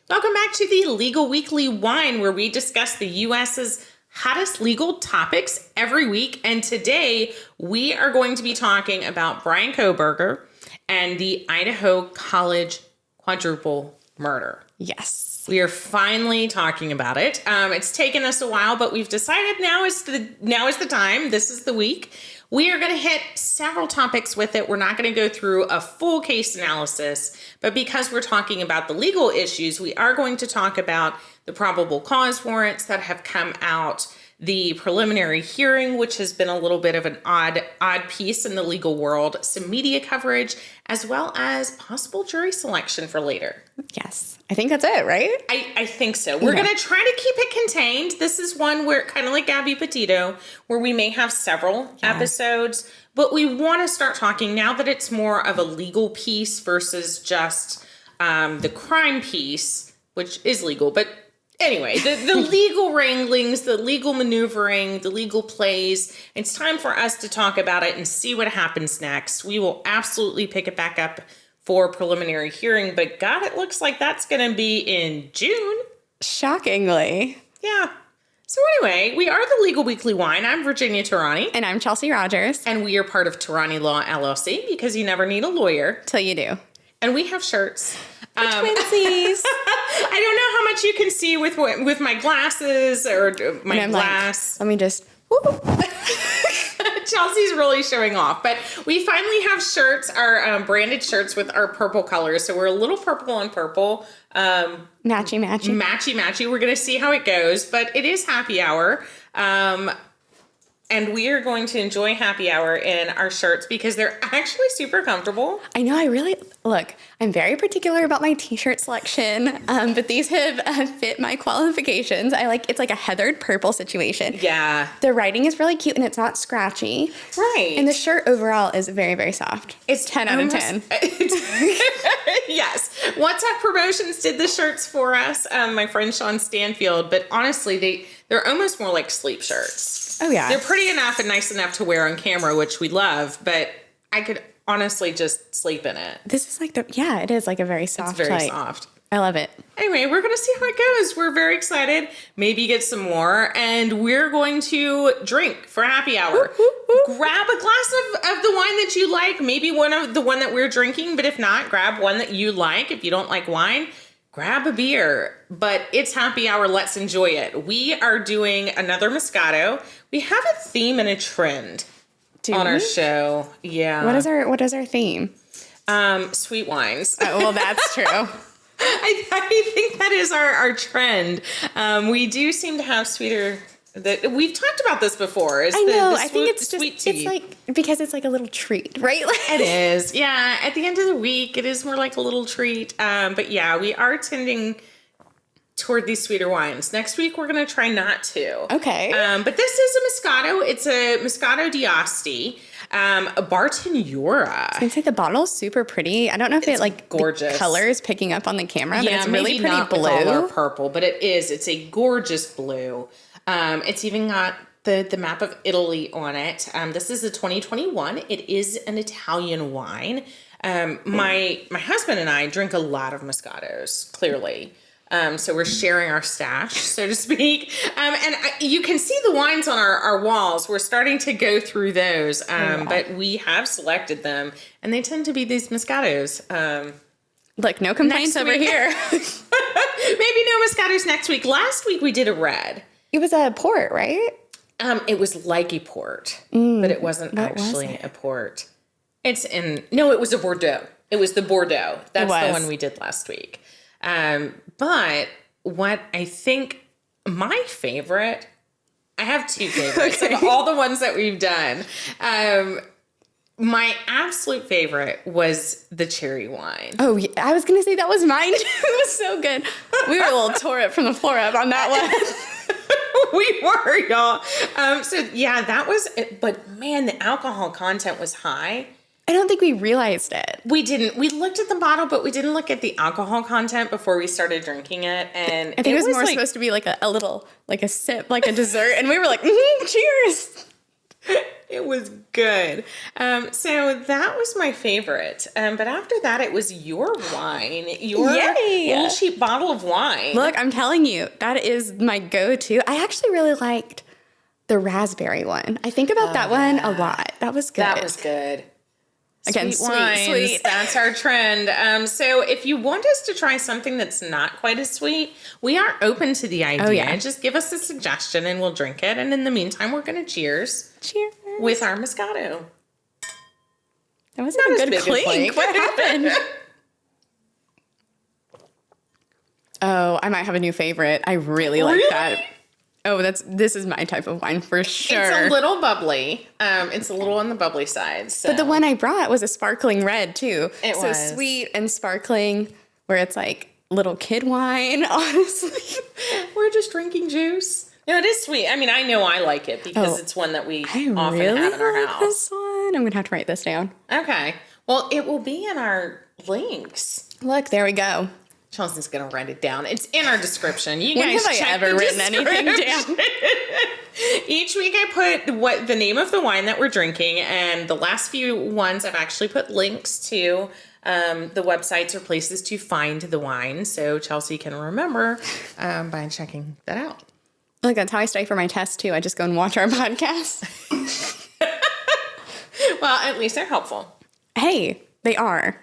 Welcome back to the Legal Weekly Wine, where we discuss the U.S.'s hottest legal topics every week. And today we are going to be talking about Bryan Kohberger and the Idaho college quadruple murder. Yes. We are finally talking about it. It's taken us a while, but we've decided now is the time. This is the week. We are going to hit several topics with it. We're not going to go through a full case analysis, but because we're talking about the legal issues, we are going to talk about the probable cause warrants that have come out, the preliminary hearing, which has been a little bit of an odd piece in the legal world, some media coverage, as well as possible jury selection for later. Yes. I think that's it, right? I think so. We're going to try to keep it contained. This is one where, kind of like Gabby Petito, where we may have several episodes, but we want to start talking now that it's more of a legal piece versus just the crime piece, which is legal. But anyway, the legal wranglings, the legal maneuvering, the legal plays, it's time for us to talk about it and see what happens next. We will absolutely pick it back up for preliminary hearing, but God, it looks like that's going to be in June. Shockingly. Yeah. So anyway, we are the Legal Weekly Wine. I'm Virginia Tehrani. And I'm Chelsey Rogers. And we are part of Tehrani Law LLC, because you never need a lawyer. Till you do. And we have shirts. Twinsies. I don't know how much you can see with my glasses or my glass. Let me just... Whoop. Chelsey's really showing off, but we finally have shirts, our branded shirts with our purple colors. So we're a little purple on purple. Matchy. We're going to see how it goes, but it is happy hour. And we are going to enjoy happy hour in our shirts because they're actually super comfortable. I know. I'm very particular about my t-shirt selection, but these have fit my qualifications. It's like a heathered purple situation. Yeah. The writing is really cute and it's not scratchy. Right. And the shirt overall is very, very soft. It's 10 out of 10. Yes. WhatsApp Promotions did the shirts for us, my friend Sean Stanfield, but honestly, they're almost more like sleep shirts. Oh, yeah. They're pretty enough and nice enough to wear on camera, which we love, but I could honestly just sleep in it. This is it is like a very soft. It's very soft. I love it. Anyway, we're going to see how it goes. We're very excited. Maybe get some more, and we're going to drink for happy hour. Grab a glass of the wine that you like, maybe one that we're drinking, but if not, grab one that you like. If you don't like wine, grab a beer, but it's happy hour. Let's enjoy it. We are doing another Moscato. We have a theme and a trend on our show. Yeah. What is our theme? Sweet wines. Oh, well, that's true. I think that is our trend. We do seem to have sweeter. We've talked about this before. I know. I think it's sweet tea. It's like because it's like a little treat, right? It is. Yeah. At the end of the week, it is more like a little treat. But yeah, we are tending toward these sweeter wines. Next week, we're going to try not to. Okay. But this is a Moscato. It's a Moscato d'Asti. A Bartonura. I was gonna say the bottle's super pretty. I don't know if it's gorgeous. The color is picking up on the camera, but it's really pretty blue. With all our purple, but it is. It's a gorgeous blue. It's even got the map of Italy on it. This is a 2021. It is an Italian wine. My husband and I drink a lot of Moscatos, clearly. So we're sharing our stash, so to speak. You can see the wines on our walls. We're starting to go through those, but we have selected them, and they tend to be these Moscatos. Look, no complaints over here. Maybe no Moscatos next week. Last week we did a red. It was a port, right? It was like a port, but it wasn't actually a port. It was a Bordeaux. It was the Bordeaux. That's the one we did last week. But what I think my favorite, I have two favorites of all the ones that we've done. My absolute favorite was the cherry wine. Oh, yeah. I was going to say that was mine. It was so good. We were a little tore up from the floor up on that one. We were, y'all. So yeah, that was it. But man, the alcohol content was high. I don't think we realized it. We didn't. We looked at the bottle, but we didn't look at the alcohol content before we started drinking it. And I think it was more supposed to be like a little, like a sip, like a dessert. And we were like, cheers. It was good. So that was my favorite. But after that, it was your wine. Your Yay! little cheap bottle of wine. Look, I'm telling you, that is my go-to. I actually really liked the raspberry one. I think about that one a lot. That was good. That was good. Again, Sweet wines, sweet. that's our trend. So if you want us to try something that's not quite as sweet, we are open to the idea. Oh, yeah. Just give us a suggestion and we'll drink it. And in the meantime, we're going to cheers. Cheers. With our Moscato. That wasn't a good clink. What happened? Oh, I might have a new favorite. I really like that. Oh, this is my type of wine for sure. It's a little bubbly. It's a little on the bubbly side. So. But the one I brought was a sparkling red too. It so was. Sweet and sparkling, where it's like little kid wine, honestly. We're just drinking juice. No, it is sweet. I mean, I know I like it because it's one that we often have in our house. This one. I'm going to have to write this down. Okay. Well, it will be in our links. Look, there we go. Chelsea's going to write it down. It's in our description. You When guys have I check ever the written anything down? Each week I put the name of the wine that we're drinking, and the last few ones I've actually put links to the websites or places to find the wine, so Chelsea can remember by checking that out. Look, that's how I study for my test too. I just go and watch our podcast. Well, at least they're helpful. Hey, they are.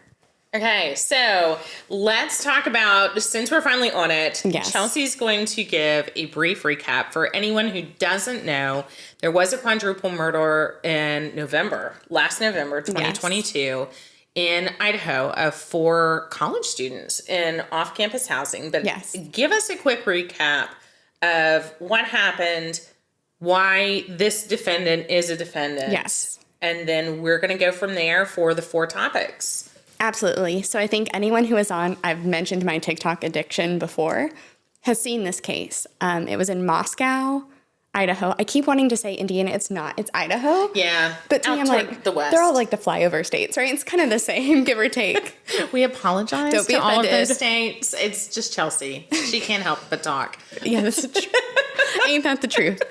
Okay, so let's talk about, since we're finally on it, Yes. Chelsea's going to give a brief recap. For anyone who doesn't know, there was a quadruple murder in last November 2022, in Idaho of 4 college students in off-campus housing. But Yes. give us a quick recap of what happened, why this defendant is a defendant. Yes. And then we're going to go from there for the 4 topics. Absolutely. So I think anyone who is on, I've mentioned my TikTok addiction before, has seen this case. It was in Moscow, Idaho. I keep wanting to say Indiana. It's not. It's Idaho. Yeah. But to me, out I'm toward like, the west. they're all like the flyover states, right? It's kind of the same, give or take. We apologize Don't be to all of offended. those states. It's just Chelsea. She can't help but talk. Yeah, this is true. Ain't that the truth?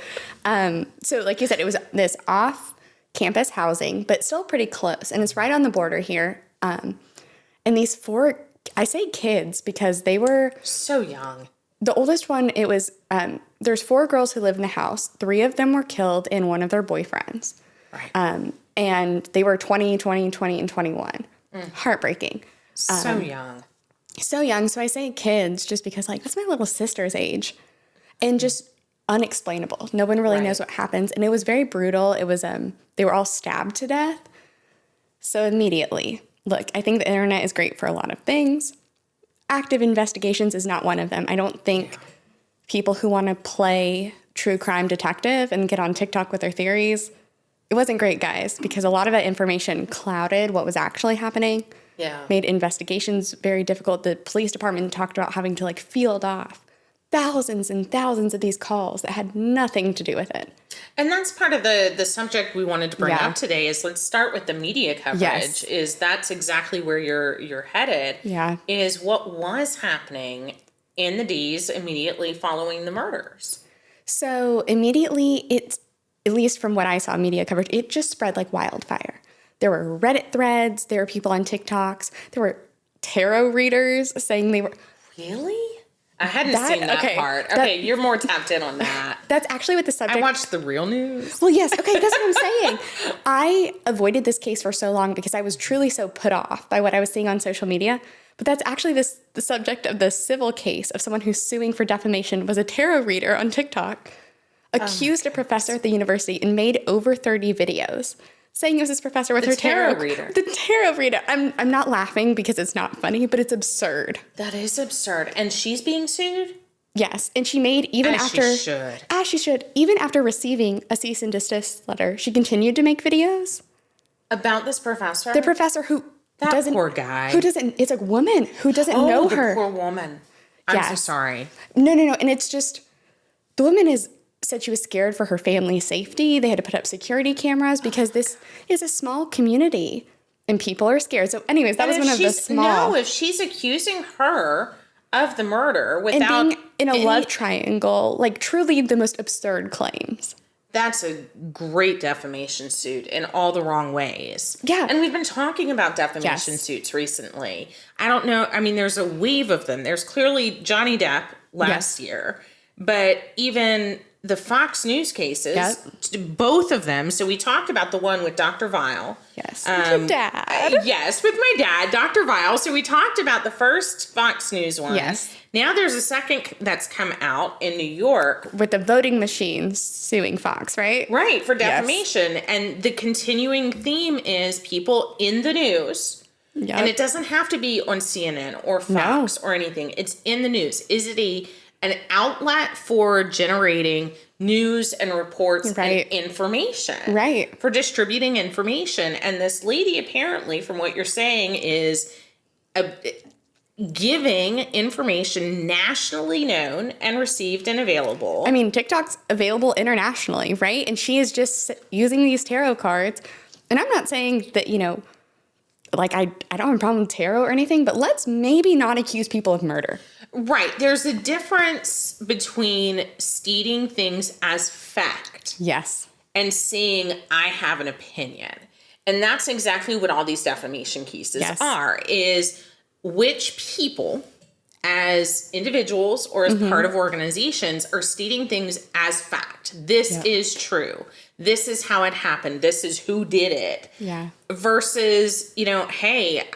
So like you said, it was this off-campus housing, but still pretty close. And it's right on the border here. And these 4, I say kids because they were... So young. The oldest one, it was, there's 4 girls who live in the house. 3 of them were killed in one of their boyfriends. Right. And they were 20, and 21. Heartbreaking. So young. So young. So I say kids just because, like, that's my little sister's age. And just unexplainable. No one really knows what happens. And it was very brutal. It was, they were all stabbed to death. So immediately, look, I think the internet is great for a lot of things. Active investigations is not one of them. I don't think people who want to play true crime detective and get on TikTok with their theories, it wasn't great, guys, because a lot of that information clouded what was actually happening. Yeah. Made investigations very difficult. The police department talked about having to like field off thousands and thousands of these calls that had nothing to do with it. And that's part of the subject we wanted to bring Yeah. up today is let's start with the media coverage. Yes. Is that's exactly where you're headed. Yeah. Is what was happening in the D's immediately following the murders. So immediately, it's, at least from what I saw media coverage, it just spread like wildfire. There were Reddit threads, there were people on TikToks, there were tarot readers saying they were... Really? I hadn't seen that part. Okay, you're more tapped in on that. That's actually what the subject... I watched the real news. Well, yes. Okay, that's what I'm saying. I avoided this case for so long because I was truly so put off by what I was seeing on social media. But that's actually the subject of the civil case of someone who's suing for defamation was a tarot reader on TikTok, accused a professor at the university and made over 30 videos saying it was this professor with her tarot reader. The tarot reader. I'm not laughing because it's not funny, but it's absurd. That is absurd. And she's being sued? Yes, and she made even As after she should. As she should. Even after receiving a cease and desist letter, she continued to make videos. About this professor? The professor who That doesn't poor guy. who doesn't it's a woman who doesn't know the her. poor woman. I'm so Yes. sorry. No, and it's just the woman said she was scared for her family's safety. They had to put up security cameras because this is a small community and people are scared. So anyways, that was one of the small... No, if she's accusing her of the murder without... And being in a love triangle, like truly the most absurd claims. That's a great defamation suit in all the wrong ways. Yeah. And we've been talking about defamation suits recently. I don't know. I mean, there's a wave of them. There's clearly Johnny Depp last year, but even the Fox News cases, both of them. So we talked about the one with Dr. Vile. Yes. With your dad. Yes, with my dad, Dr. Vile. So we talked about the first Fox News one. Yes. Now there's a second that's come out in New York. With the voting machines suing Fox, right? Right, for defamation. Yes. And the continuing theme is people in the news. Yep. And it doesn't have to be on CNN or Fox or anything. It's in the news. Is it an outlet for generating news and reports and information? Right. For distributing information. And this lady, apparently, from what you're saying, is giving information nationally known and received and available. I mean, TikTok's available internationally, right? And she is just using these tarot cards. And I'm not saying that, you know, like I don't have a problem with tarot or anything, but let's maybe not accuse people of murder. Right. There's a difference between stating things as fact. Yes. And saying, I have an opinion. And that's exactly what all these defamation cases are, is which people as individuals or as part of organizations are stating things as fact. This is true. This is how it happened. This is who did it. Yeah. Versus, you know, hey,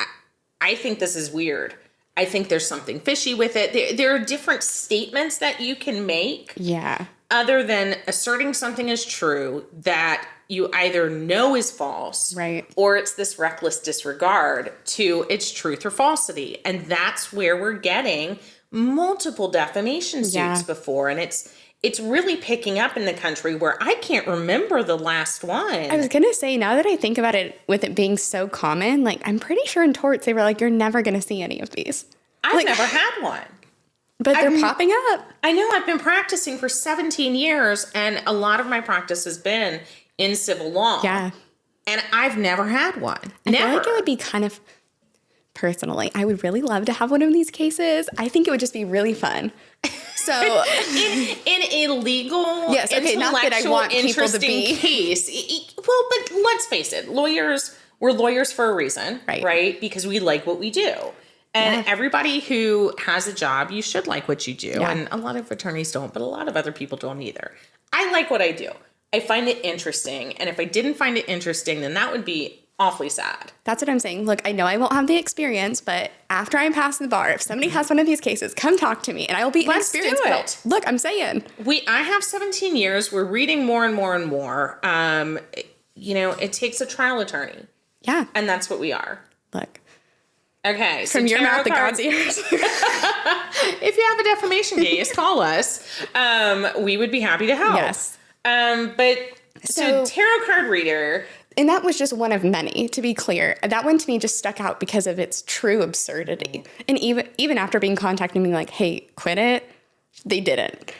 I think this is weird. I think there's something fishy with it. There are different statements that you can make. Yeah. Other than asserting something is true that you either know is false, right, or it's this reckless disregard to its truth or falsity. And that's where we're getting multiple defamation suits before. And it's really picking up in the country where I can't remember the last one. I was going to say, now that I think about it, with it being so common, like I'm pretty sure in torts they were like, you're never going to see any of these. I've never had one. But they're popping up. I know. I've been practicing for 17 years, and a lot of my practice has been in civil law. Yeah. And I've never had one. I feel like it would be kind of, personally, I would really love to have one of these cases. I think it would just be really fun. So in a legal, yes, okay, not that I want people to be case. Well, but let's face it, we're lawyers for a reason, right? Because we like what we do. And everybody who has a job, you should like what you do. Yeah. And a lot of attorneys don't, but a lot of other people don't either. I like what I do. I find it interesting. And if I didn't find it interesting, then that would be awfully sad. That's what I'm saying. Look, I know I won't have the experience, but after I pass the bar, if somebody has one of these cases, come talk to me and I will be inexperienced. Let's do it. Look, I'm saying. I have 17 years. We're reading more and more and more. You know, it takes a trial attorney. Yeah. And that's what we are. Look. Okay. So from your mouth to God's ears. If you have a defamation case, call us. We would be happy to help. Yes. But so tarot card reader. And that was just one of many, to be clear. That one to me just stuck out because of its true absurdity. And even after being contacted and being like, hey, quit it, they didn't.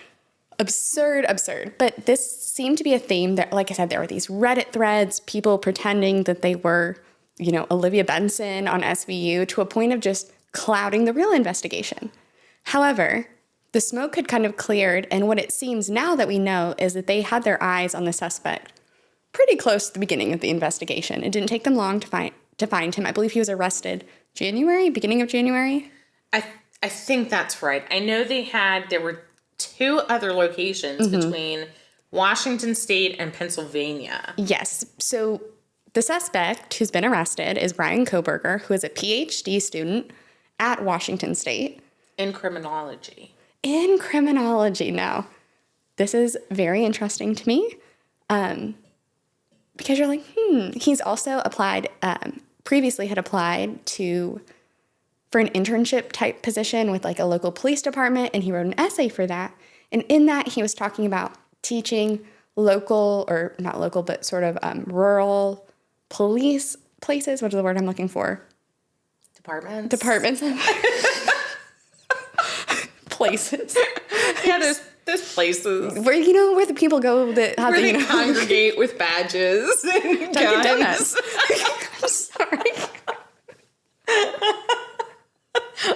Absurd. But this seemed to be a theme that, like I said, there were these Reddit threads, people pretending that they were, you know, Olivia Benson on SVU to a point of just clouding the real investigation. However, the smoke had kind of cleared, and what it seems now that we know is that they had their eyes on the suspect pretty close to the beginning of the investigation. It didn't take them long to find him. I believe he was arrested beginning of January. I think that's right. I know there were 2 other locations between Washington State and Pennsylvania. Yes. So the suspect who's been arrested is Bryan Kohberger, who is a PhD student at Washington State. In criminology. Now, this is very interesting to me. Because you're like, He's also applied, previously had applied for an internship type position with like a local police department, and he wrote an essay for that. And in that, he was talking about teaching local, or not local, but sort of rural police places. What is the word I'm looking for? Departments. Places. Yeah, there's places where where the people go that have where they congregate with badges and guns. I'm sorry.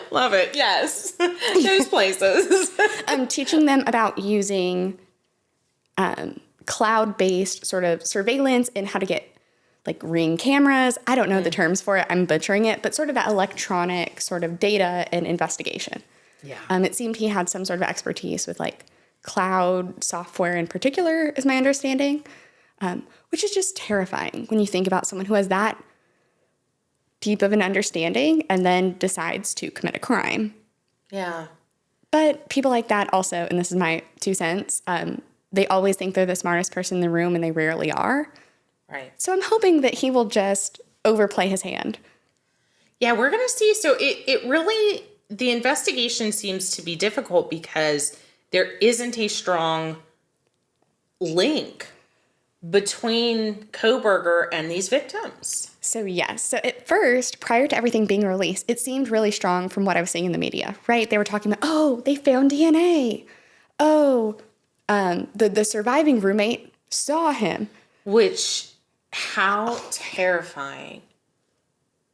Love it. Yes, those places. Teaching them about using cloud-based sort of surveillance and how to get like Ring cameras. I don't know the terms for it. I'm butchering it, but sort of that electronic sort of data and investigation. Yeah. It seemed he had some sort of expertise with like cloud software in particular, is my understanding, which is just terrifying when you think about someone who has that deep of an understanding and then decides to commit a crime. Yeah. But people like that also, and this is my 2 cents, they always think they're the smartest person in the room and they rarely are. Right. So I'm hoping that he will just overplay his hand. Yeah, we're going to see. So it really, the investigation seems to be difficult because there isn't a strong link between Kohberger and these victims. So yes. So at first, prior to everything being released, it seemed really strong from what I was seeing in the media, right? They were talking about, oh, they found DNA. Oh, the surviving roommate saw him. Which, how terrifying.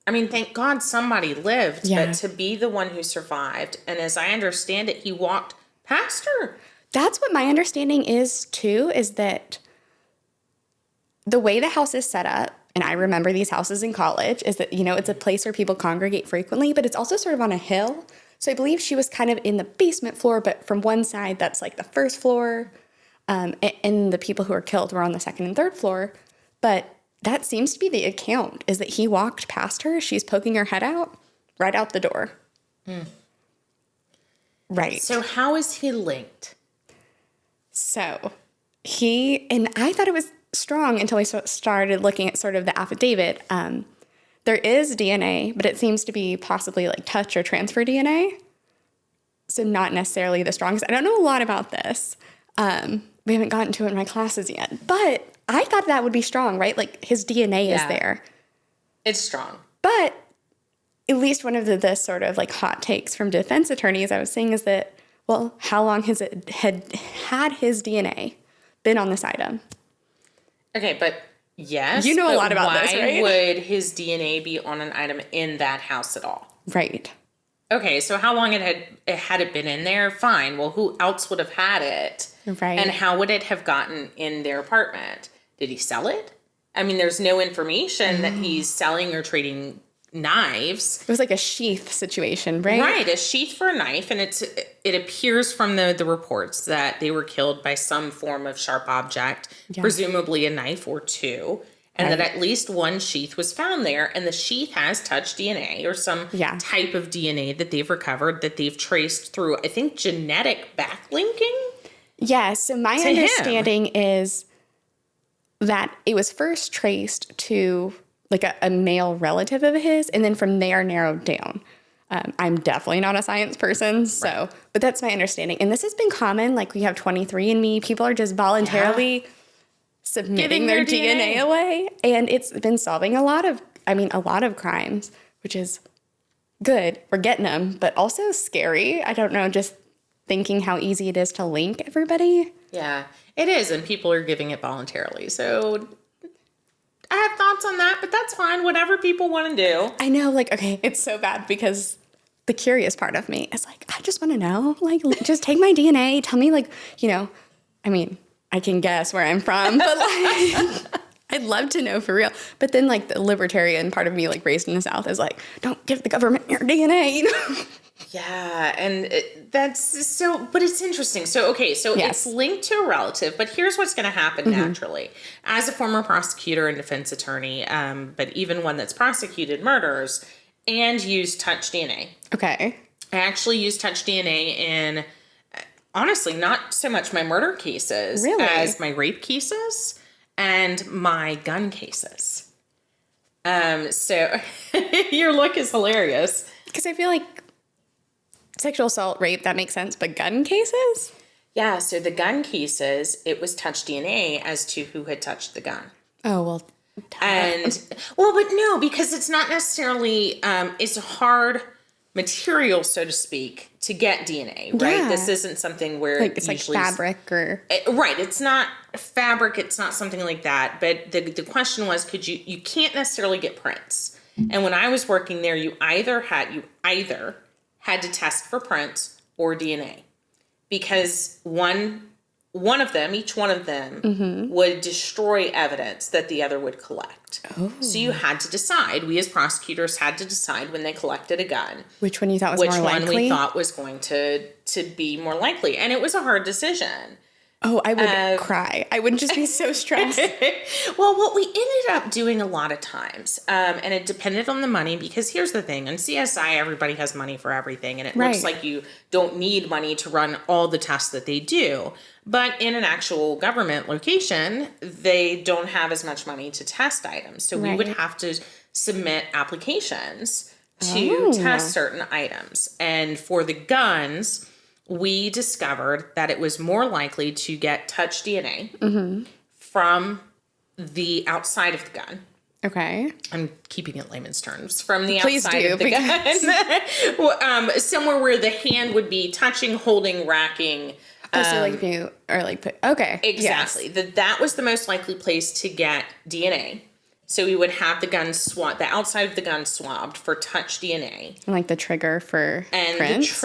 I mean, thank God somebody lived, but to be the one who survived, and as I understand it, he walked past her. That's what my understanding is, too, is that the way the house is set up, and I remember these houses in college, is that, it's a place where people congregate frequently, but it's also sort of on a hill. So I believe she was kind of in the basement floor, but from one side, that's like the first floor, and the people who were killed were on the second and third floor. But that seems to be the account, is that he walked past her, she's poking her head out, right out the door. Right. So how is he linked? So and I thought it was strong until I started looking at sort of the affidavit. There is DNA, but it seems to be possibly like touch or transfer DNA. So not necessarily the strongest. I don't know a lot about this. We haven't gotten to it in my classes yet, but I thought that would be strong, right? Like his DNA is there. It's strong. But at least one of the sort of like hot takes from defense attorneys I was seeing is that, well, how long has it had his DNA been on this item? Okay, but yes. You know a lot about this, right? Why would his DNA be on an item in that house at all? Right. Okay, so how long had it been in there? Fine. Well, who else would have had it? Right. And how would it have gotten in their apartment? Did he sell it? I mean, there's no information that he's selling or trading knives. It was like a sheath situation, right? Right, a sheath for a knife, and it appears from the reports that they were killed by some form of sharp object, presumably a knife or two, and that at least one sheath was found there, and the sheath has touch DNA or some type of DNA that they've recovered that they've traced through, I think, genetic backlinking. Yeah, so my understanding is that it was first traced to like a male relative of his, and then from there narrowed down. I'm definitely not a science person, but that's my understanding. And this has been common, like we have 23andMe, people are just voluntarily submitting their DNA away, and it's been solving a lot of crimes, which is good. We're getting them, but also scary. I don't know, just thinking how easy it is to link everybody. Yeah, it is, and people are giving it voluntarily, so I have thoughts on that, but that's fine. Whatever people want to do. I know, like, okay, it's so bad because the curious part of me is like, I just want to know, like, just take my DNA, tell me, like, I mean, I can guess where I'm from, but like, I'd love to know for real. But then, like, the libertarian part of me, like, raised in the South is like, don't give the government your DNA, Yeah, and that's so, but it's interesting. So, okay, so it's linked to a relative, but here's what's going to happen naturally. As a former prosecutor and defense attorney, but even one that's prosecuted murders and used touch DNA. Okay. I actually used touch DNA in, honestly, not so much my murder cases as my rape cases and my gun cases. So your look is hilarious. Because I feel like sexual assault, rape, that makes sense, but gun cases? Yeah, so the gun cases, it was touch DNA as to who had touched the gun. Oh, well. But no, because it's not necessarily, it's a hard material, so to speak, to get DNA, right? Yeah. This isn't something where it's like fabric or... Right, it's not fabric, it's not something like that, but the question was, you can't necessarily get prints. And when I was working there, you either had to test for prints or DNA, because one each one of them would destroy evidence that the other would collect. Oh. So you had to decide. We as prosecutors had to decide when they collected a gun. Which one you thought was more likely? Which one we thought was going to be more likely. And it was a hard decision. Oh, I would cry. I would just be so stressed. Well, what we ended up doing a lot of times, and it depended on the money, because here's the thing. In CSI, everybody has money for everything, and it looks like you don't need money to run all the tests that they do. But in an actual government location, they don't have as much money to test items. So we would have to submit applications to test certain items. And for the guns, we discovered that it was more likely to get touch DNA from the outside of the gun. Okay. I'm keeping it layman's terms. From the outside of the gun. Somewhere where the hand would be touching, holding, racking. So like if you are like put, okay. Exactly. Yes. That was the most likely place to get DNA. So we would have the gun the outside of the gun swabbed for touch DNA. And like the trigger for prints?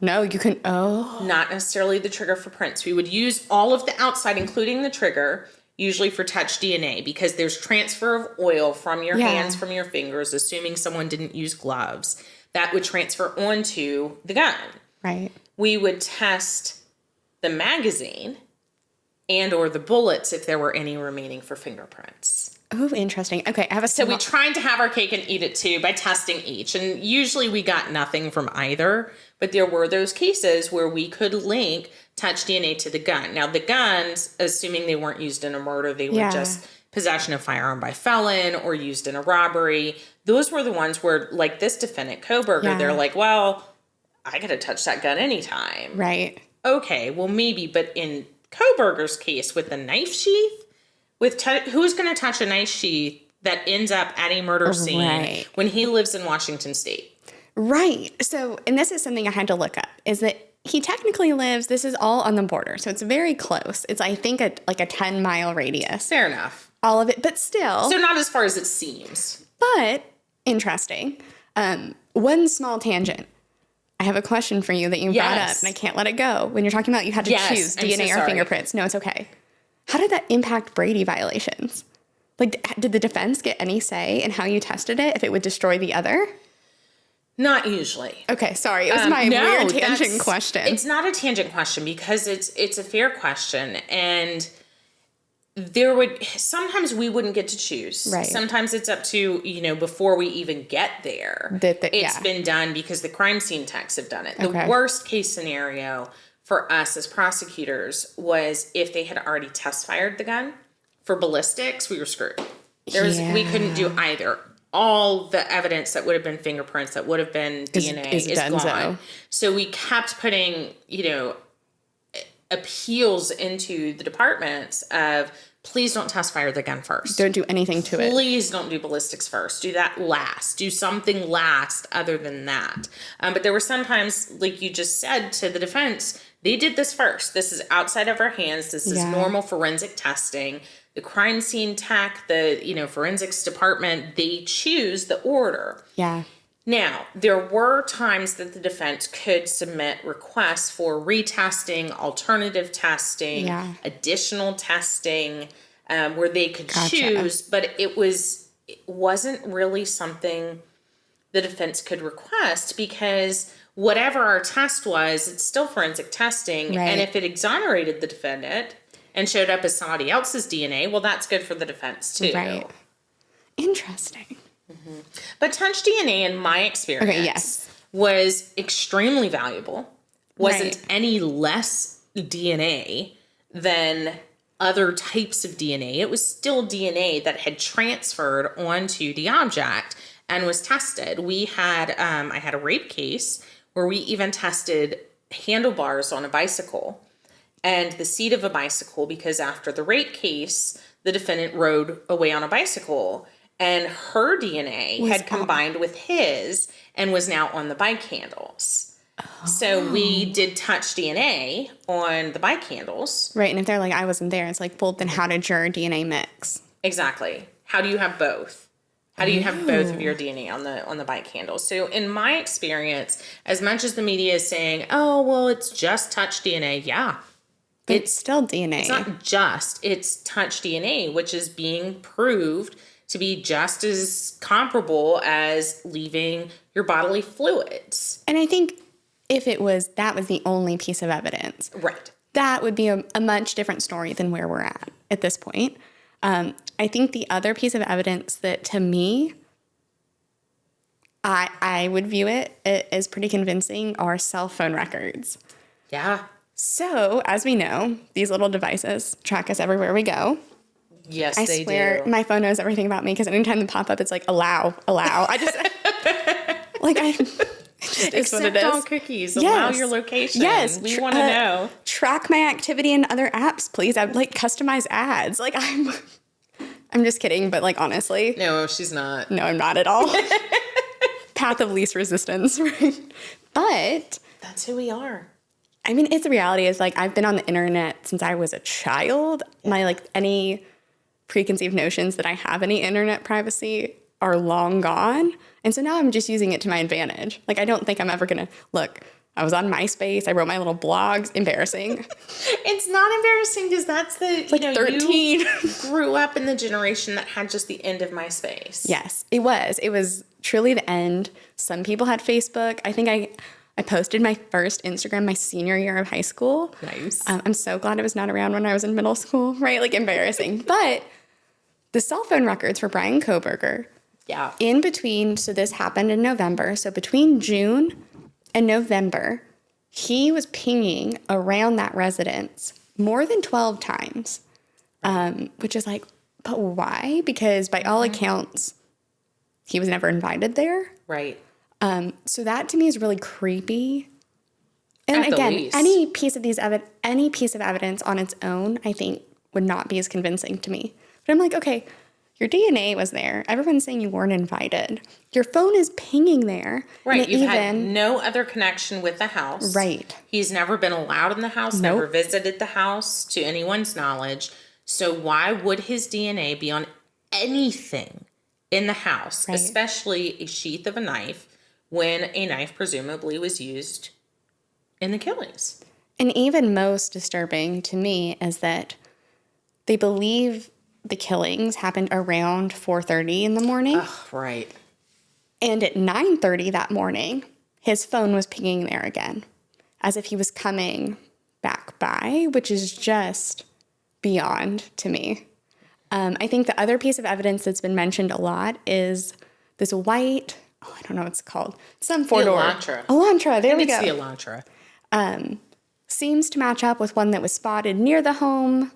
No, you can, not necessarily the trigger for prints. We would use all of the outside, including the trigger, usually for touch DNA, because there's transfer of oil from your hands, from your fingers, assuming someone didn't use gloves, that would transfer onto the gun. Right. We would test the magazine and or the bullets if there were any remaining for fingerprints. Oh, interesting. Okay, I have So we tried to have our cake and eat it too by testing each. And usually we got nothing from either. But there were those cases where we could link touch DNA to the gun. Now, the guns, assuming they weren't used in a murder, they were just possession of firearm by felon or used in a robbery. Those were the ones where, like this defendant, Kohberger, they're like, well, I got to touch that gun anytime. Right. Okay, well, maybe. But in Kohberger's case with the knife sheath, who's going to touch a knife sheath that ends up at a murder scene when he lives in Washington State? Right. So, and this is something I had to look up, is that he technically lives, this is all on the border. So it's very close. It's, I think, like a 10-mile radius. Fair enough. All of it, but still. So not as far as it seems. But interesting. One small tangent. I have a question for you that you brought up, and I can't let it go. When you're talking about you had to choose DNA or fingerprints. No, it's okay. How did that impact Brady violations? Like, did the defense get any say in how you tested it, if it would destroy the other? Not usually. Okay, sorry. It was my weird tangent question. It's not a tangent question because it's a fair question. And sometimes we wouldn't get to choose. Right. Sometimes it's up to, before we even get there. It's been done because the crime scene techs have done it. The worst case scenario for us as prosecutors was if they had already test fired the gun for ballistics, we were screwed. We couldn't do either. All the evidence that would have been fingerprints, that would have been DNA is gone. So we kept putting, appeals into the departments of, please don't test fire the gun first. Don't do anything to it. Please don't do ballistics first. Do that last. Do something last other than that. But there were sometimes, like you just said to the defense, they did this first. This is outside of our hands. This is normal forensic testing. The crime scene tech, the forensics department, they choose the order. Yeah. Now, there were times that the defense could submit requests for retesting, alternative testing, additional testing, where they could choose, but it wasn't really something the defense could request because whatever our test was, it's still forensic testing. Right. And if it exonerated the defendant and showed up as somebody else's DNA, well, that's good for the defense too. Right. Interesting. Mm-hmm. But touch DNA, in my experience, was extremely valuable. Wasn't any less DNA than other types of DNA. It was still DNA that had transferred onto the object and was tested. We had, I had a rape case where we even tested handlebars on a bicycle and the seat of a bicycle, because after the rape case, the defendant rode away on a bicycle and her DNA had combined with his and was now on the bike handles. Oh. So we did touch DNA on the bike handles. Right, and if they're like, I wasn't there, it's like, well, then how did your DNA mix? Exactly. How do you have both? How do you have both of your DNA on the bike handles? So in my experience, as much as the media is saying, oh, well, it's just touch DNA, It's still DNA. It's not just, it's touch DNA, which is being proved to be just as comparable as leaving your bodily fluids. And I think if that was the only piece of evidence. Right. That would be a much different story than where we're at this point. I think the other piece of evidence that, to me, I would view it as pretty convincing are cell phone records. Yeah. So, as we know, these little devices track us everywhere we go. Yes, I they swear do. my phone knows everything about me because anytime they pop up, it's like, allow. I just, it's what it is. all cookies. Allow your location. Yes. We want to know. Track my activity in other apps, please. I'd like customize ads. Like, I'm just kidding, but like, honestly. No, she's not. No, I'm not at all. Path of least resistance, right? But That's who we are. I mean, it's the reality is like, I've been on the internet since I was a child. My, like, any preconceived notions that I have any internet privacy are long gone. And so now I'm just using it to my advantage. Like, I don't think I'm ever going to look. I was on MySpace. I wrote my little blogs. Embarrassing. It's not embarrassing because that's the, Like 13. You grew up in the generation that had just the end of MySpace. Yes, it was. It was truly the end. Some people had Facebook. I think I posted my first Instagram my senior year of high school. Nice. I'm so glad it was not around when I was in middle school, right? Like, embarrassing. But the cell phone records for Bryan Kohberger, Yeah. in between, so this happened in November. So between June and November, he was pinging around that residence more than 12 times, which is like, but why? Because by all accounts, he was never invited there. Right. So that to me is really creepy. And At the again, least. any piece of evidence on its own, I think, would not be as convincing to me. But I'm like, okay, your DNA was there. Everyone's saying you weren't invited. Your phone is pinging there. Right. And You've had no other connection with the house. Right. He's never been allowed in the house, Nope. never visited the house to anyone's knowledge. So why would his DNA be on anything in the house, Right. especially a sheath of a knife, when a knife presumably was used in the killings? And even most disturbing to me is that they believe the killings happened around 4:30 in the morning. Oh, right. And at 9:30 that morning, his phone was pinging there again, as if he was coming back by, which is just beyond to me. I think the other piece of evidence that's been mentioned a lot is this white, I don't know what it's called, some four-door. Elantra. Elantra, there we It's go. the Elantra. Seems to match up with one that was spotted near the home.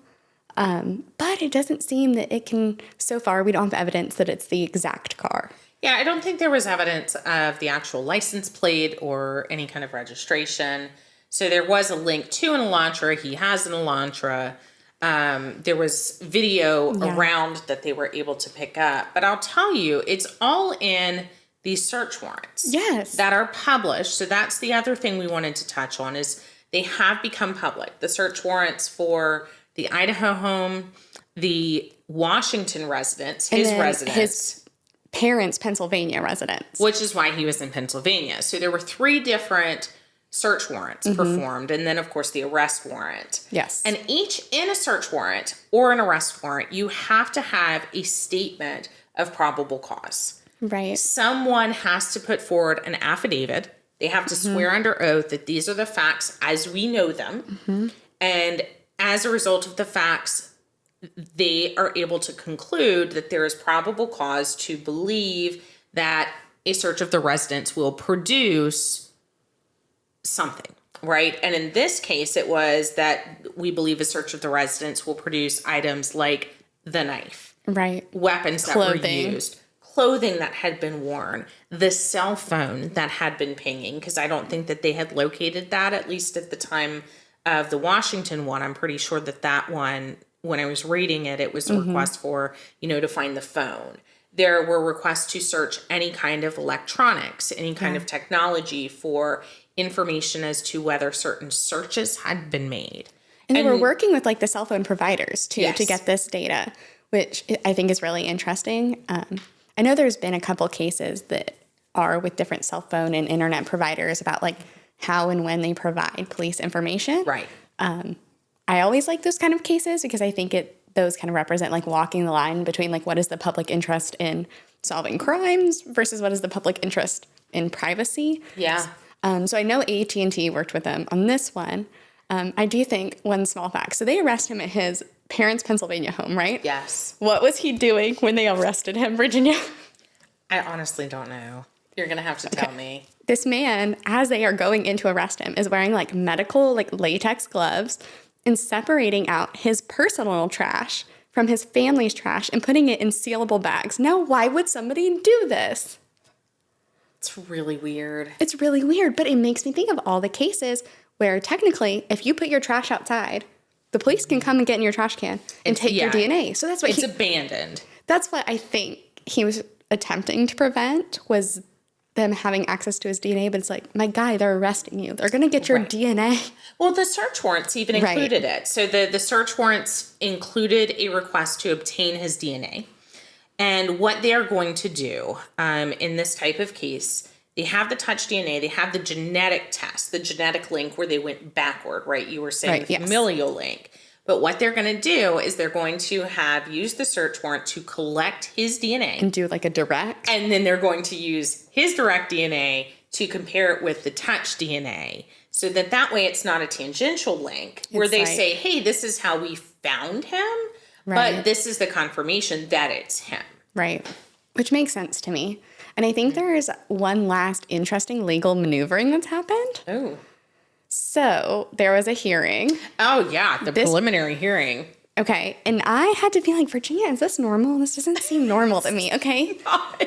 But it doesn't seem that it can, so far, we don't have evidence that it's the exact car. Yeah, I don't think there was evidence of the actual license plate or any kind of registration. So there was a link to an Elantra. He has an Elantra. There was video around that they were able to pick up. But I'll tell you, it's all in these search warrants. Yes. That are published. So that's the other thing we wanted to touch on is they have become public. The search warrants for the Idaho home, the Washington residence, his residence. His parents' Pennsylvania residence. Which is why he was in Pennsylvania. So there were 3 different search warrants performed, and then, of course, the arrest warrant. Yes. And each in a search warrant or an arrest warrant, you have to have a statement of probable cause. Right. Someone has to put forward an affidavit. They have to swear under oath that these are the facts as we know them. And as a result of the facts, they are able to conclude that there is probable cause to believe that a search of the residence will produce something, right? And in this case, it was that we believe a search of the residence will produce items like the knife, Right. weapons that were used, clothing that had been worn, the cell phone that had been pinging, because I don't think that they had located that, at least at the time of the Washington one. I'm pretty sure that one, when I was reading it, it was a request for, to find the phone. There were requests to search any kind of electronics, any kind of technology for information as to whether certain searches had been made. And they were working with like the cell phone providers too Yes. to get this data, which I think is really interesting. I know there's been a couple cases that are with different cell phone and internet providers about like how and when they provide police information. Right. I always like those kind of cases because I think those kind of represent like walking the line between like what is the public interest in solving crimes versus what is the public interest in privacy. Yeah. So I know AT&T worked with them on this one. I do think one small fact. So they arrest him at his parents' Pennsylvania home, right? Yes. What was he doing when they arrested him, Virginia? I honestly don't know. You're going to have to tell me. This man, as they are going in to arrest him, is wearing like medical like latex gloves and separating out his personal trash from his family's trash and putting it in sealable bags. Now, why would somebody do this? It's really weird. It's really weird, but it makes me think of all the cases where technically, if you put your trash outside, the police can come and get in your trash can and take your DNA. So that's what it's abandoned. That's what I think he was attempting to prevent, was them having access to his DNA. But it's like, my guy, they're arresting you. They're going to get your DNA. Well, the search warrants even included it. So the search warrants included a request to obtain his DNA. And what they are going to do in this type of case, they have the touch DNA, they have the genetic test, the genetic link where they went backward, right? You were saying the familial link. But what they're going to do is they're going to use the search warrant to collect his DNA. And do like a direct. And then they're going to use his direct DNA to compare it with the touch DNA. So that way it's not a tangential link where they say, hey, this is how we found him. Right. But this is the confirmation that it's him. Right. Which makes sense to me. And I think there is one last interesting legal maneuvering that's happened. Oh. So there was a hearing. Oh, yeah. The preliminary hearing. Okay. And I had to be like, Virginia, is this normal? This doesn't seem normal to me. Okay.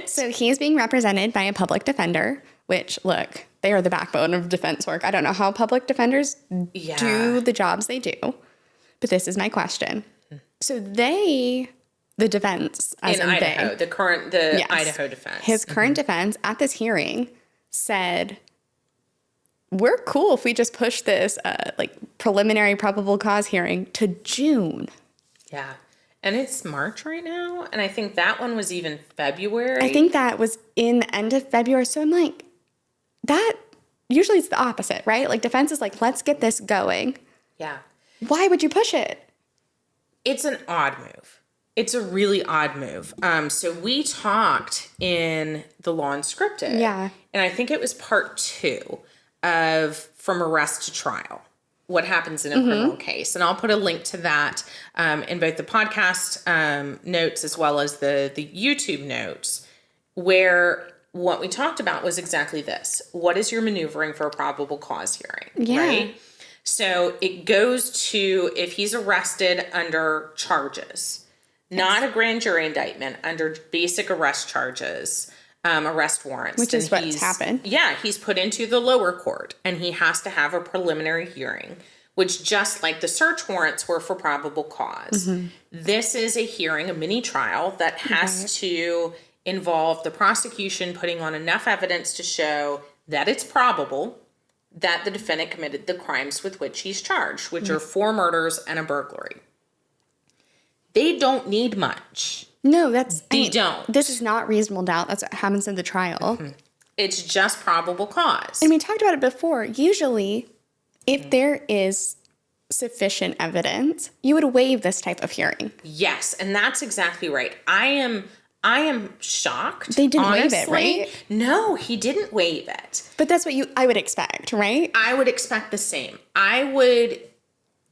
So he is being represented by a public defender, which, look, they are the backbone of defense work. I don't know how public defenders do the jobs they do. But this is my question. So the defense, as in Idaho, the Idaho defense. His current defense at this hearing said, we're cool if we just push this preliminary probable cause hearing to June. Yeah. And it's March right now. And I think that one was even February. I think that was in the end of February. So I'm like, that usually it's the opposite, right? Like defense is like, let's get this going. Yeah. Why would you push it? It's an odd move. It's a really odd move. So we talked in the Law Unscripted. Yeah. And I think it was part 2 of From Arrest to Trial, what happens in a criminal case. And I'll put a link to that in both the podcast notes as well as the YouTube notes, where what we talked about was exactly this. What is your maneuvering for a probable cause hearing? Yeah. Right? So it goes to if he's arrested under charges, not a grand jury indictment, under basic arrest charges, arrest warrants. Which is what's happened. Yeah, he's put into the lower court and he has to have a preliminary hearing, which just like the search warrants were for probable cause. This is a hearing, a mini trial that has to involve the prosecution putting on enough evidence to show that it's probable that the defendant committed the crimes with which he's charged, which are 4 murders and a burglary. They don't need much. No, they don't. This is not reasonable doubt. That's what happens in the trial. It's just probable cause. And we talked about it before. Usually, if there is sufficient evidence, you would waive this type of hearing. Yes, and that's exactly right. I am shocked. They didn't honestly. waive it, right? No, he didn't waive it. But that's what I would expect, right? I would expect the same.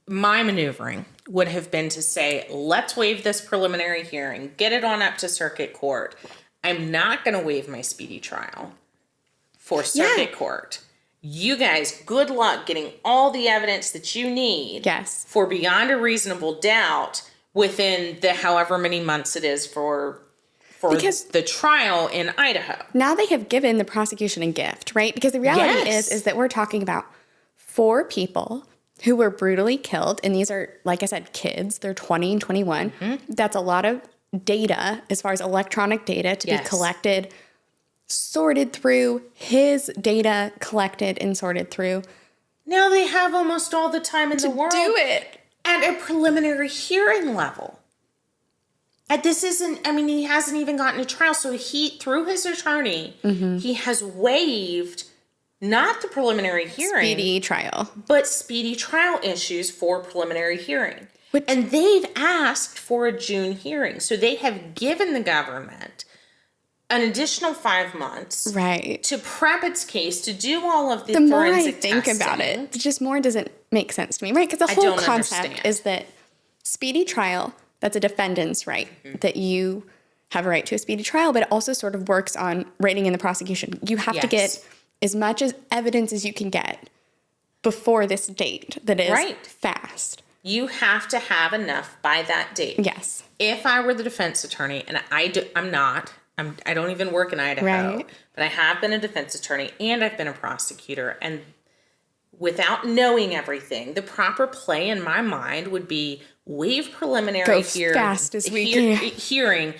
My maneuvering would have been to say, let's waive this preliminary hearing, get it on up to circuit court. I'm not going to waive my speedy trial for circuit court. You guys, good luck getting all the evidence that you need for beyond a reasonable doubt within the however many months it is for the trial in Idaho. Now they have given the prosecution a gift, right? Because the reality is that we're talking about 4 people who were brutally killed. And these are, like I said, kids. They're 20 and 21. That's a lot of data as far as electronic data to be collected, sorted through, his data collected and sorted through. Now they have almost all the time in the world to do it at a preliminary hearing level. And this isn't, he hasn't even gotten a trial. So through his attorney, he has waived Not the preliminary hearing. Speedy trial. But speedy trial issues for preliminary hearing. Which, and they've asked for a June hearing. So they have given the government an additional 5 months right. to prep its case, to do all of the forensic more I think testing. about it, just more doesn't make sense to me, right? Because the whole concept is that speedy trial, that's a defendant's right, that you have a right to a speedy trial, but it also sort of works on rating in the prosecution. You have to get as much as evidence as you can get before this date that is fast. You have to have enough by that date. Yes. If I were the defense attorney, and I'm not, I don't even work in Idaho, but I have been a defense attorney and I've been a prosecutor, and without knowing everything, the proper play in my mind would be waive preliminary fast as we can. Hearing,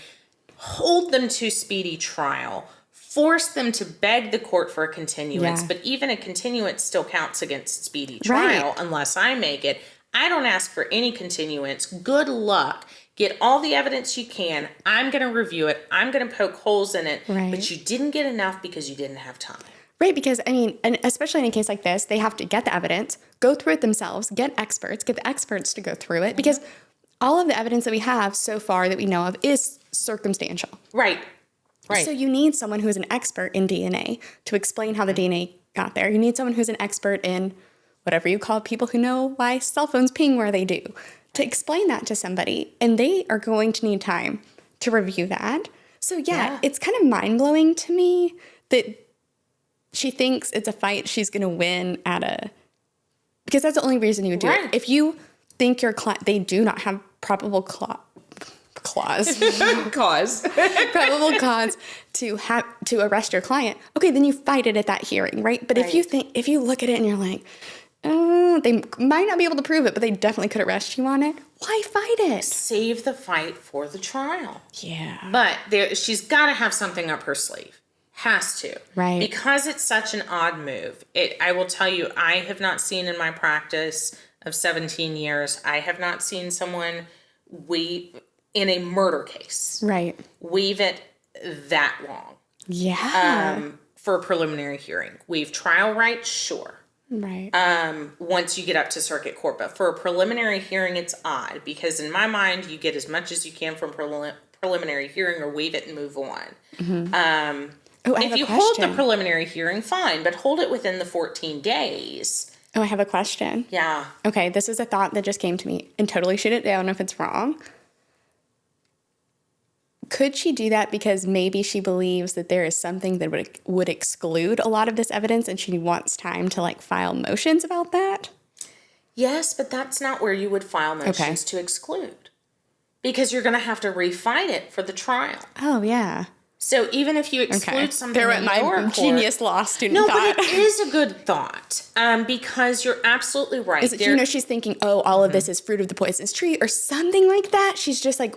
hold them to speedy trial, force them to beg the court for a continuance, but even a continuance still counts against speedy trial unless I make it. I don't ask for any continuance. Good luck. Get all the evidence you can. I'm going to review it. I'm going to poke holes in it. But you didn't get enough because you didn't have time. Right, because, I mean, and especially in a case like this, they have to get the evidence, go through it themselves, get the experts to go through it, because all of the evidence that we have so far that we know of is circumstantial. Right. So you need someone who is an expert in DNA to explain how the DNA got there. You need someone who's an expert in whatever you call people who know why cell phones ping where they do, to explain that to somebody. And they are going to need time to review that. So, it's kind of mind-blowing to me that she thinks it's a fight she's going to win because that's the only reason you would do it. If you think your client, they do not have probable cause probable cause to arrest your client, okay, then you fight it at that hearing, right? But if you look at it and you're like, they might not be able to prove it, but they definitely could arrest you on it, why fight it? Save the fight for the trial. Yeah. But she's got to have something up her sleeve. Has to. Right. Because it's such an odd move. I will tell you, I have not seen in my practice of 17 years, I have not seen someone in a murder case. Waive it that long. Yeah. For a preliminary hearing. Waive trial rights, sure. Once you get up to circuit court. But for a preliminary hearing, it's odd. Because in my mind, you get as much as you can from preliminary hearing or waive it and move on. If you hold the preliminary hearing, fine. But hold it within the 14 days. Oh, I have a question. Yeah. Okay, this is a thought that just came to me. And totally shoot it down if it's wrong. Could she do that because maybe she believes that there is something that would exclude a lot of this evidence and she wants time to file motions about that? Yes, but that's not where you would file motions to exclude. Because you're going to have to refight it for the trial. Oh, yeah. So even if you exclude something in my genius law student thought. But it is a good thought because you're absolutely right. Is it, she's thinking, all of this is fruit of the poisonous tree or something like that? She's just like,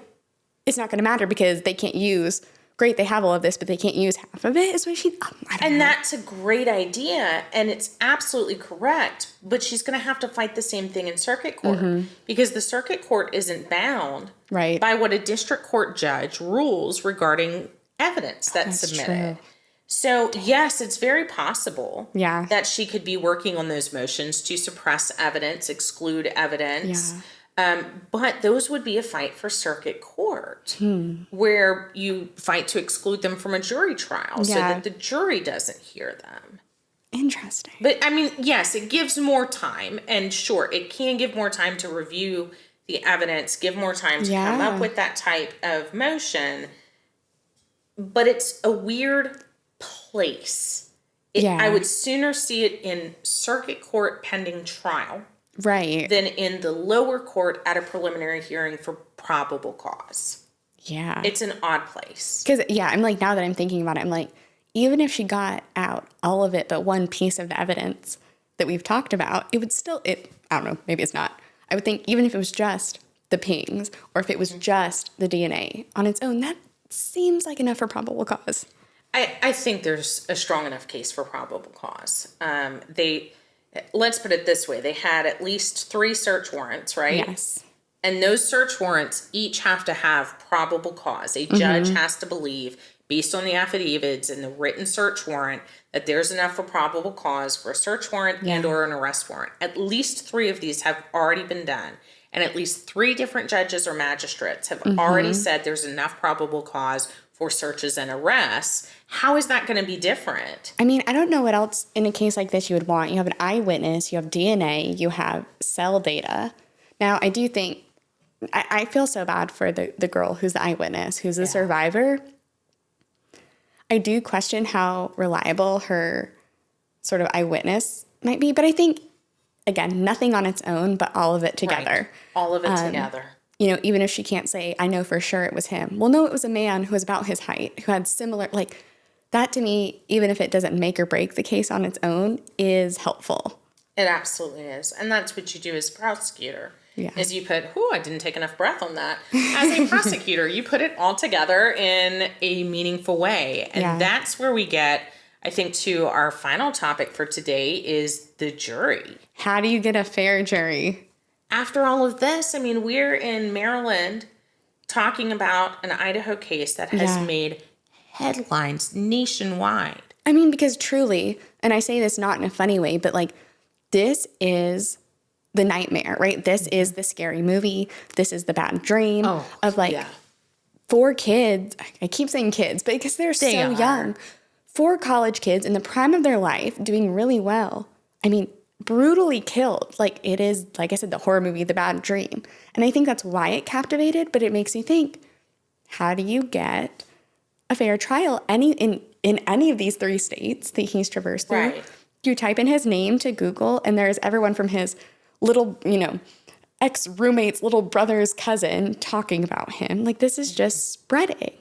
it's not going to matter because they can't use, they have all of this, but they can't use half of it. Is what I don't know. That's a great idea, and it's absolutely correct, but she's going to have to fight the same thing in circuit court because the circuit court isn't bound by what a district court judge rules regarding evidence that's submitted. True. So, yes, it's very possible that she could be working on those motions to suppress evidence, exclude evidence. Yeah. But those would be a fight for circuit court where you fight to exclude them from a jury trial so that the jury doesn't hear them. Interesting. But, I mean, yes, it gives more time. And sure, it can give more time to review the evidence, give more time to come up with that type of motion. But it's a weird place. I would sooner see it in circuit court pending trial. Than in the lower court at a preliminary hearing for probable cause. Yeah. It's an odd place. Because, I'm like, now that I'm thinking about it, I'm like, even if she got out all of it but one piece of the evidence that we've talked about, it would still, I don't know, maybe it's not. I would think even if it was just the pings or if it was just the DNA on its own, that seems like enough for probable cause. I think there's a strong enough case for probable cause. Let's put it this way. They had at least 3 search warrants, right? Yes. And those search warrants each have to have probable cause. A judge has to believe based on the affidavits and the written search warrant, that there's enough for probable cause for a search warrant and or an arrest warrant. At least 3 of these have already been done. And at least 3 different judges or magistrates have already said there's enough probable cause for searches and arrests. How is that going to be different? I mean, I don't know what else in a case like this you would want. You have an eyewitness, you have DNA, you have cell data. Now, I do think, I feel so bad for the girl who's the eyewitness, who's the survivor. I do question how reliable her sort of eyewitness might be, but I think, again, nothing on its own, but all of it together. Right. All of it together. You know, even if she can't say, I know for sure it was him. Well, no, it was a man who was about his height, who had similar, like, that to me, even if it doesn't make or break the case on its own, is helpful. It absolutely is. And that's what you do as a prosecutor. Yeah. Is you put, I didn't take enough breath on that. As a prosecutor, you put it all together in a meaningful way. And that's where we get, I think, to our final topic for today is the jury. How do you get a fair jury? After all of this, I mean, we're in Maryland talking about an Idaho case that has made headlines nationwide. I mean, because truly, and I say this not in a funny way, but like, this is the nightmare, right? This is the scary movie. This is the bad dream of like 4 kids. I keep saying kids, but because they're so young. 4 college kids in the prime of their life doing really well. I mean, brutally killed. Like, it is, like I said, the horror movie, The Bad Dream. And I think that's why it captivated, but it makes me think, how do you get a fair trial in any of these 3 states that he's traversed through? Right. You type in his name to Google, and there's everyone from his little, ex-roommate's little brother's cousin talking about him. Like, this is just spreading.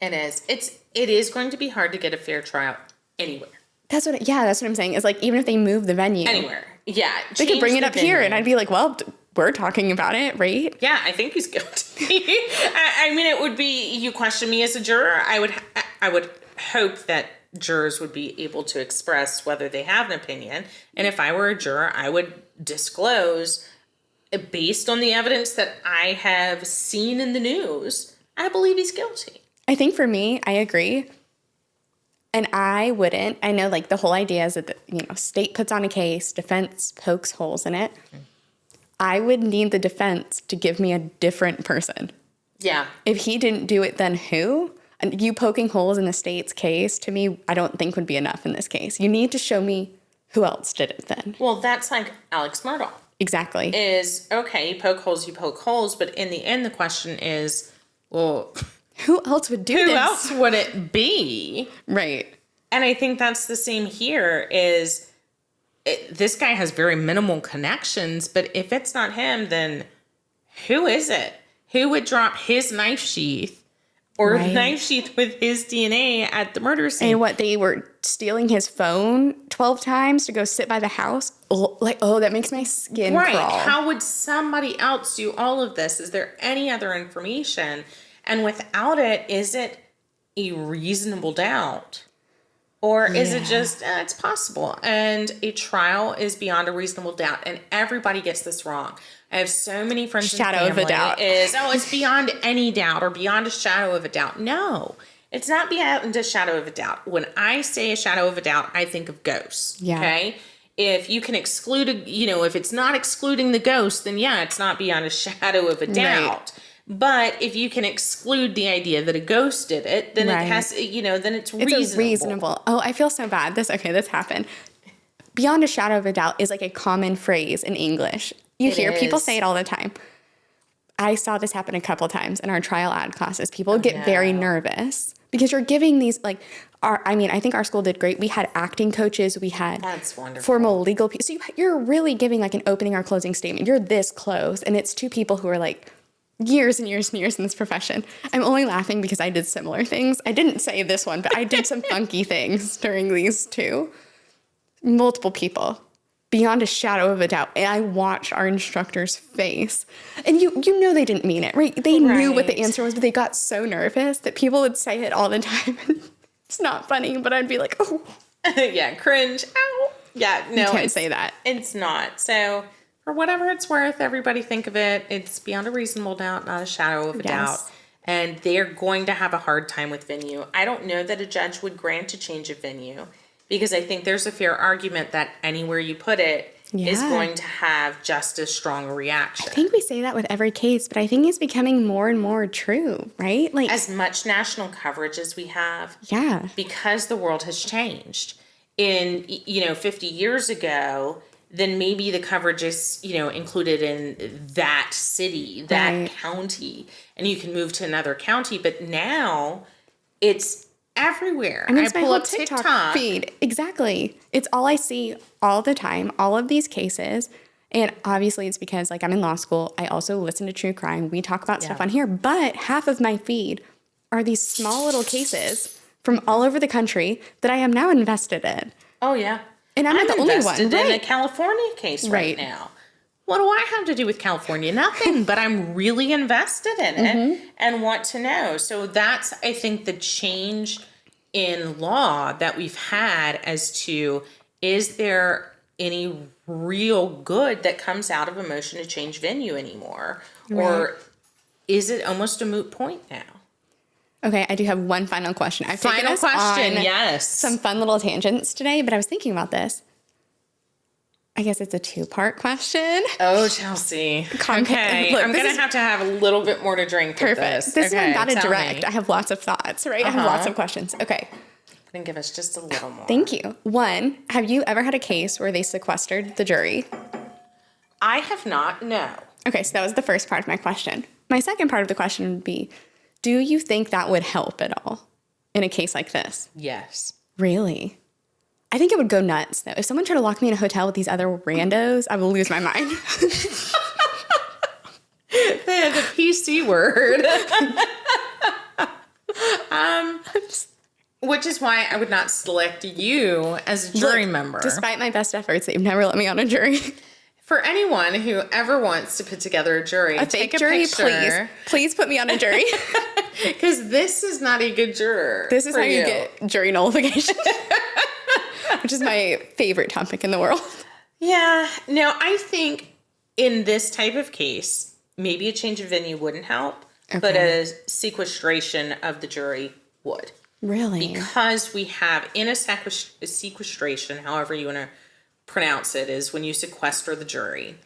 It is. It is going to be hard to get a fair trial anywhere. That's what I'm saying. Is like, even if they move the venue. Anywhere. Yeah. They could bring it up here, and I'd be like, well, we're talking about it, right? Yeah, I think he's guilty. I mean, it would be, you question me as a juror, I would hope that jurors would be able to express whether they have an opinion. And if I were a juror, I would disclose, based on the evidence that I have seen in the news, I believe he's guilty. I think for me, I agree. And I wouldn't. I know, like, the whole idea is that the state puts on a case, defense pokes holes in it. I would need the defense to give me a different person. Yeah. If he didn't do it, then who? And you poking holes in the state's case, to me, I don't think would be enough in this case. You need to show me who else did it then. Well, that's like Alex Murdaugh. Exactly. Is, okay, you poke holes, but in the end, the question is, well, who else would do this? Who else would it be? Right. And I think that's the same here is, this guy has very minimal connections, but if it's not him, then who is it? Who would drop his knife sheath or knife sheath with his DNA at the murder scene? And what, they were stealing his phone 12 times to go sit by the house? That makes my skin crawl. How would somebody else do all of this? Is there any other information? And without it, is it a reasonable doubt? Or is it just, it's possible? And a trial is beyond a reasonable doubt. And everybody gets this wrong. I have so many friends in family. Shadow of a doubt. It's beyond any doubt or beyond a shadow of a doubt. No, it's not beyond a shadow of a doubt. When I say a shadow of a doubt, I think of ghosts. Yeah. Okay? If you can exclude, if it's not excluding the ghost, then it's not beyond a shadow of a doubt. Right. But if you can exclude the idea that a ghost did it, then it has, then it's reasonable. It's reasonable. Oh, I feel so bad. This happened. Beyond a shadow of a doubt is like a common phrase in English. You hear people say it all the time. I saw this happen a couple times in our trial ad classes. People get very nervous because you're giving these, like, I think our school did great. We had acting coaches. We had formal legal people. So you're really giving like an opening or closing statement. You're this close. And it's 2 people who are like, years and years and years in this profession. I'm only laughing because I did similar things. I didn't say this one, but I did some funky things during these 2. Multiple people. Beyond a shadow of a doubt. And I watched our instructor's face. And you know they didn't mean it, right? They knew what the answer was, but they got so nervous that people would say it all the time. It's not funny, but I'd be like, oh. Yeah, cringe. Ow. Yeah, no. You can't say that. It's not. So, for whatever it's worth, everybody think of it. It's beyond a reasonable doubt, not a shadow of a doubt. and they're going to have a hard time with venue. I don't know that a judge would grant a change of venue because I think there's a fair argument that anywhere you put it is going to have just as strong a reaction. I think we say that with every case, but I think it's becoming more and more true, right? Like as much national coverage as we have. Yeah. Because the world has changed. 50 years ago, then maybe the coverage is, included in that city, that county, and you can move to another county. But now it's everywhere. I mean, it's I my pull whole up TikTok feed. Exactly. It's all I see all the time, all of these cases. And obviously it's because I'm in law school. I also listen to true crime. We talk about stuff on here, but half of my feed are these small little cases from all over the country that I am now invested in. Oh, yeah. And I'm not the only one. In a California case right now. What do I have to do with California? Nothing, but I'm really invested in it and want to know. So that's, I think, the change in law that we've had as to, is there any real good that comes out of a motion to change venue anymore? Right. Or is it almost a moot point now? Okay, I do have one final question. I've taken us on some fun little tangents today, but I was thinking about this. I guess it's a two-part question. Oh, Chelsea. Okay. Look, I'm going to have a little bit more to drink. Perfect. This is not a direct. I have lots of thoughts, right? I have lots of questions. Okay. Then give us just a little more. Thank you. One, have you ever had a case where they sequestered the jury? I have not, no. Okay, so that was the first part of my question. My second part of the question would be, do you think that would help at all in a case like this? Yes. Really? I think it would go nuts, though. If someone tried to lock me in a hotel with these other randos, I will lose my mind. The PC word. Which is why I would not select you as a jury member. Despite my best efforts, they've never let me on a jury. For anyone who ever wants to put together a jury, take a jury, picture. Please put me on a jury. Because this is not a good juror. This is how you get jury nullification. Which is my favorite topic in the world. Yeah. No, I think in this type of case, maybe a change of venue wouldn't help, but a sequestration of the jury would. Really? Because we have in a sequestration, however you want to pronounce it, is when you sequester the jury,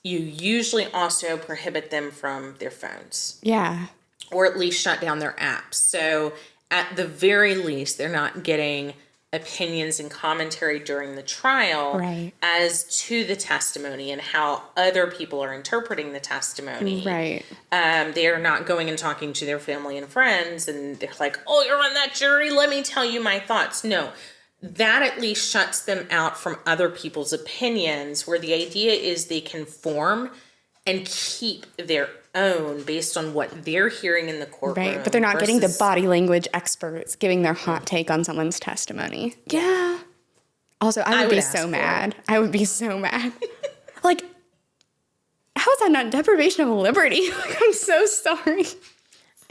you usually also prohibit them from their phones. Yeah. Or at least shut down their apps. So at the very least, they're not getting opinions and commentary during the trial as to the testimony and how other people are interpreting the testimony. Right. They are not going and talking to their family and friends and they're like, oh, you're on that jury, let me tell you my thoughts. No, that at least shuts them out from other people's opinions, where the idea is they can form and keep their own based on what they're hearing in the courtroom. Right, but they're not getting the body language experts giving their hot take on someone's testimony. Yeah. Also, I would be so mad. I would be so mad. Like, how is that not deprivation of liberty? I'm so sorry.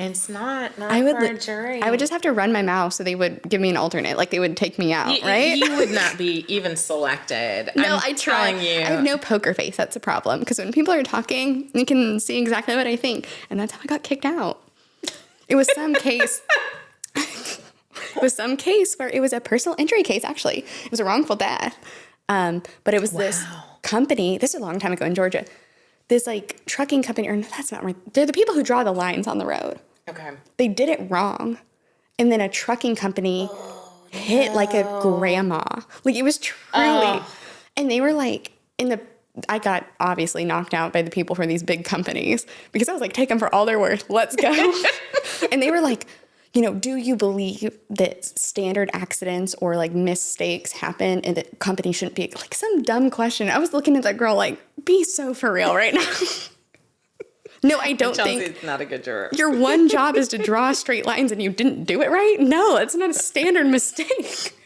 It's not for a jury. I would just have to run my mouth so they would give me an alternate. Like, they would take me out, right? You would not be even selected. No, I try. I have no poker face. That's a problem. Because when people are talking, you can see exactly what I think. And that's how I got kicked out. It was some case. It was some case where it was a personal injury case, actually. It was a wrongful death. But it was this company. This is a long time ago in Georgia. This, trucking company. Or no, that's not right. They're the people who draw the lines on the road. Okay. They did it wrong. And then a trucking company hit a grandma. It was truly. And they were I got obviously knocked out by the people for these big companies because I was take them for all they're worth. Let's go. And they were do you believe that standard accidents or mistakes happen and that companies shouldn't be some dumb question? I was looking at that girl be so for real right now. No, I don't think. Chelsea's not a good juror. Your one job is to draw straight lines and you didn't do it right? No, it's not a standard mistake.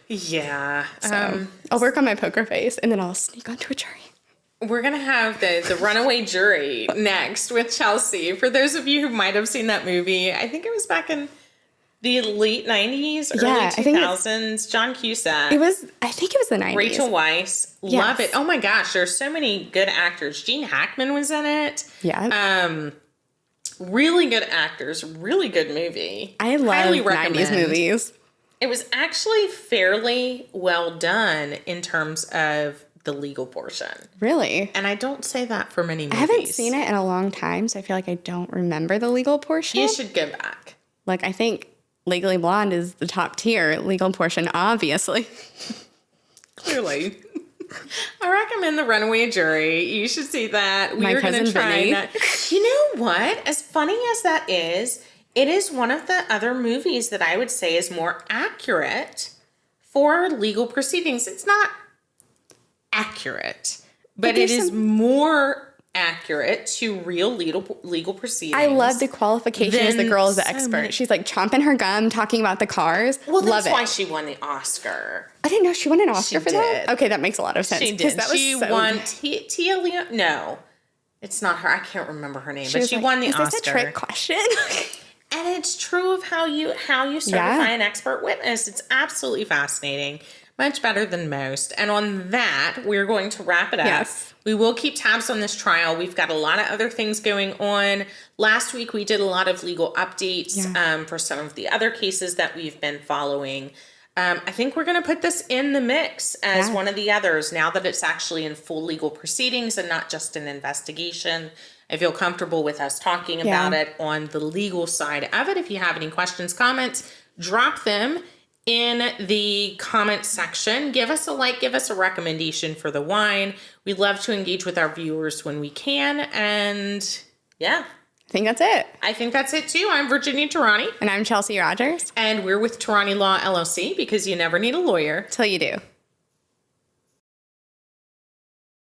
Yeah. So, I'll work on my poker face and then I'll sneak onto a jury. We're going to have the runaway jury next with Chelsey. For those of you who might have seen that movie, I think it was back in the late 90s, early 2000s. John Cusack. I think it was the 90s. Rachel Weisz. Yes. Love it. Oh my gosh, there's so many good actors. Gene Hackman was in it. Yeah. really good actors, really good movie. I love Highly 90s recommend. movies. It was actually fairly well done in terms of the legal portion. Really? And I don't say that for many movies. I haven't seen it in a long time, so I feel like I don't remember the legal portion. You should go back. Like, I think Legally Blonde is the top tier legal portion, obviously. Clearly. I recommend The Runaway Jury. You should see that. My We're going to cousin try Vinny. that. You know what? As funny as that is, it is one of the other movies that I would say is more accurate for legal proceedings. It's not accurate, but it is more accurate to real legal proceedings. I love the qualification as the girl is the expert. She's like chomping her gum, talking about the cars. Well, love that's it. why she won the Oscar. I didn't know she won an Oscar She for that. did. Okay, that makes a lot of sense. She 'cause did. That was She so won good. Tia Leon. No, it's not her. I can't remember her name, but was she like, won the is Oscar. this a trick question? And it's true of how you certify an expert witness. It's absolutely fascinating. Much better than most. And on that, we're going to wrap it up. Yes. We will keep tabs on this trial. We've got a lot of other things going on. Last week, we did a lot of legal updates for some of the other cases that we've been following. I think we're going to put this in the mix as one of the others now that it's actually in full legal proceedings and not just an investigation. I feel comfortable with us talking about it on the legal side of it. If you have any questions, comments, drop them in the comment section. Give us a like, give us a recommendation for the wine. We love to engage with our viewers when we can. And yeah, I think that's it. I think that's it too. I'm Virginia Tehrani. And I'm Chelsey Rogers. And we're with Tehrani Law LLC because you never need a lawyer Till you do.